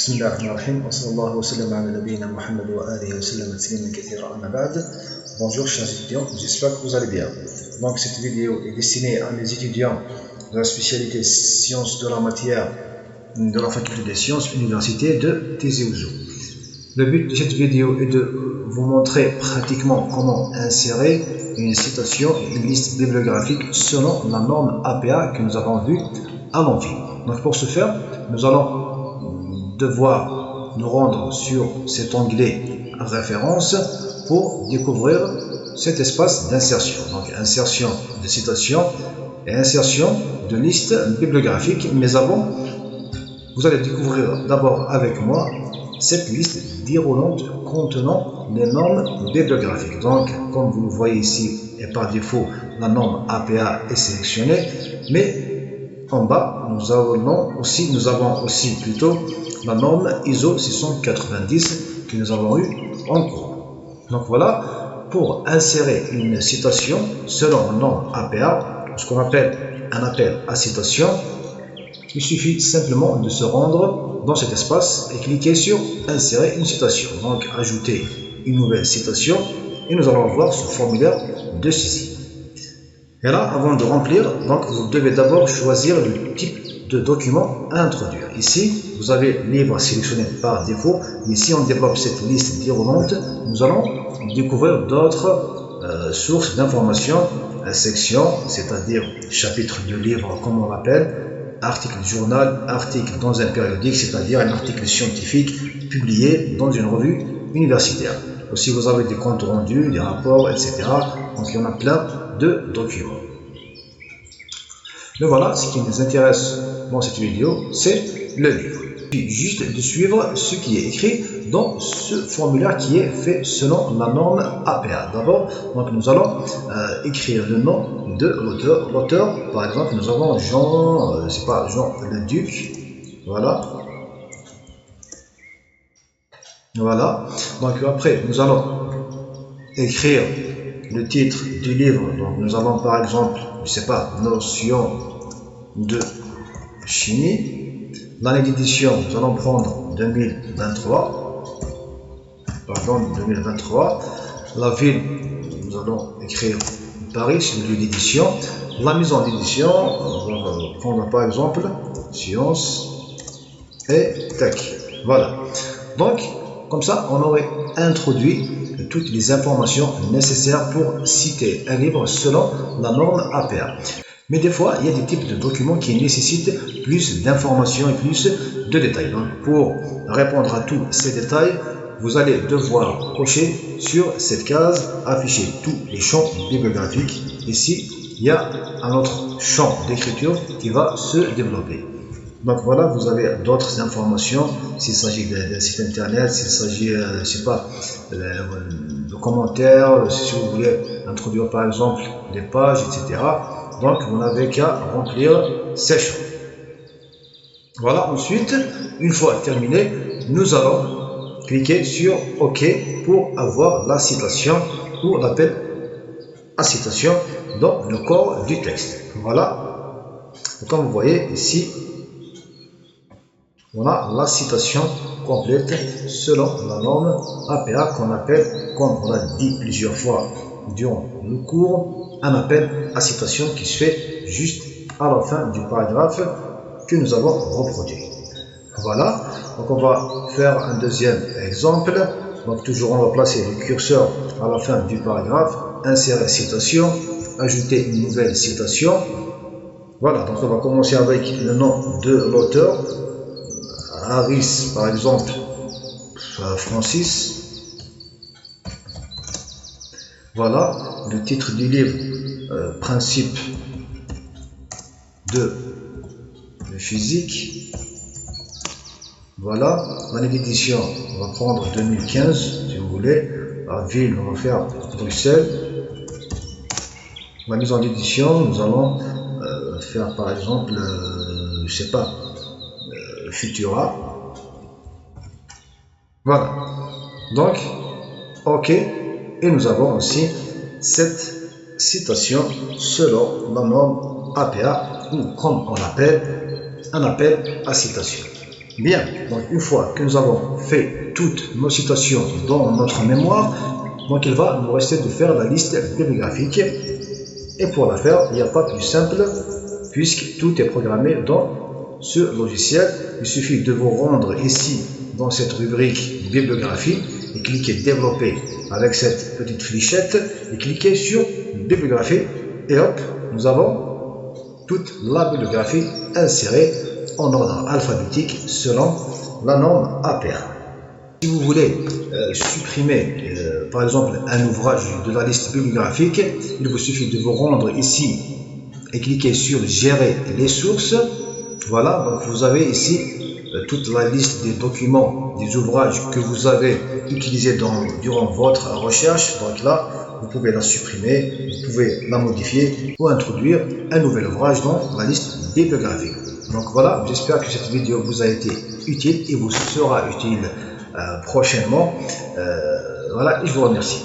بسم الله الرحمن الرحيم وصلى الله وسلم على نبينا محمد وآله وسلم تسليما كثيرا أما بعد. Bonjour chers étudiants, j'espère que vous allez bien. Donc cette vidéo est destinée à mes étudiants de la spécialité sciences de la matière de la faculté des sciences université de Tizi Ouzou. Le but de cette vidéo est de vous montrer pratiquement comment insérer une citation et une liste bibliographique selon la norme APA que nous avons vue à l'envie. Donc pour ce faire, nous allons devoir nous rendre sur cet onglet référence pour découvrir cet espace d'insertion. Donc insertion de citation et insertion de liste bibliographique. Mais avant, vous allez découvrir d'abord avec moi cette liste déroulante contenant les normes bibliographiques. Donc comme vous le voyez ici, et par défaut la norme APA est sélectionnée, mais en bas nous avons aussi plutôt la norme ISO 690 que nous avons eu en cours. Donc voilà, pour insérer une citation selon la norme APA, ce qu'on appelle un appel à citation, il suffit simplement de se rendre dans cet espace et cliquer sur insérer une citation. Donc ajouter une nouvelle citation et nous allons voir ce formulaire de saisie. Et là, avant de remplir, donc vous devez d'abord choisir le type de document à introduire. Ici, vous avez livre sélectionné par défaut, mais si on développe cette liste déroulante, nous allons découvrir d'autres sources d'informations, section, c'est-à-dire chapitre de livre comme on l'appelle, article de journal, article dans un périodique, c'est-à-dire un article scientifique publié dans une revue universitaire. Aussi, vous avez des comptes rendus, des rapports, etc. Donc, il y en a plein de documents. Mais voilà, ce qui nous intéresse dans cette vidéo, c'est le livre. Puis juste de suivre ce qui est écrit dans ce formulaire qui est fait selon la norme APA. D'abord, donc nous allons écrire le nom de l'auteur. L'auteur, par exemple, nous avons Jean, Jean le Duc. Voilà. Voilà. Donc après, nous allons écrire le titre du livre. Donc nous avons par exemple, notion de chimie. L'année d'édition, nous allons prendre 2023. La ville, nous allons écrire Paris, c'est le lieu d'édition. La maison d'édition, on va prendre par exemple Sciences et Tech. Voilà. Donc, comme ça, on aurait introduit toutes les informations nécessaires pour citer un livre selon la norme APA. Mais des fois, il y a des types de documents qui nécessitent plus d'informations et plus de détails. Donc, pour répondre à tous ces détails, vous allez devoir cocher sur cette case, afficher tous les champs bibliographiques. Ici, il y a un autre champ d'écriture qui va se développer. Donc voilà, vous avez d'autres informations, s'il s'agit d'un site internet, s'il s'agit, de commentaires, si vous voulez introduire par exemple des pages, etc. Donc vous n'avez qu'à remplir ces champs. Voilà, ensuite, une fois terminé, nous allons cliquer sur OK pour avoir la citation ou l'appel à citation dans le corps du texte. Voilà, comme vous voyez ici, on a la citation complète selon la norme APA qu'on appelle, comme on l'a dit plusieurs fois durant le cours, un appel à citation qui se fait juste à la fin du paragraphe que nous avons reproduit. Voilà, donc on va faire un deuxième exemple. Donc toujours on va placer le curseur à la fin du paragraphe, insérer citation, ajouter une nouvelle citation. Voilà, donc on va commencer avec le nom de l'auteur. Harris, par exemple, Francis. Voilà, le titre du livre, Principe de physique. Voilà, l'année d'édition, on va prendre 2015, si vous voulez. La ville, on va faire Bruxelles. La mise en édition, nous allons faire par exemple, Futura. Voilà. Donc, OK. Et nous avons aussi cette citation selon la norme APA ou comme on l'appelle un appel à citation. Bien, donc une fois que nous avons fait toutes nos citations dans notre mémoire, donc il va nous rester de faire la liste bibliographique. Et pour la faire, il n'y a pas plus simple, puisque tout est programmé dans ce logiciel. Il suffit de vous rendre ici dans cette rubrique bibliographie et cliquer développer avec cette petite fléchette et cliquer sur bibliographie et hop, nous avons toute la bibliographie insérée en ordre alphabétique selon la norme APER. Si vous voulez supprimer par exemple un ouvrage de la liste bibliographique, il vous suffit de vous rendre ici et cliquer sur gérer les sources. Voilà, donc vous avez ici toute la liste des documents, des ouvrages que vous avez utilisés durant votre recherche. Donc là, vous pouvez la supprimer, vous pouvez la modifier ou introduire un nouvel ouvrage dans la liste bibliographique. Donc voilà, j'espère que cette vidéo vous a été utile et vous sera utile prochainement. Voilà, et je vous remercie.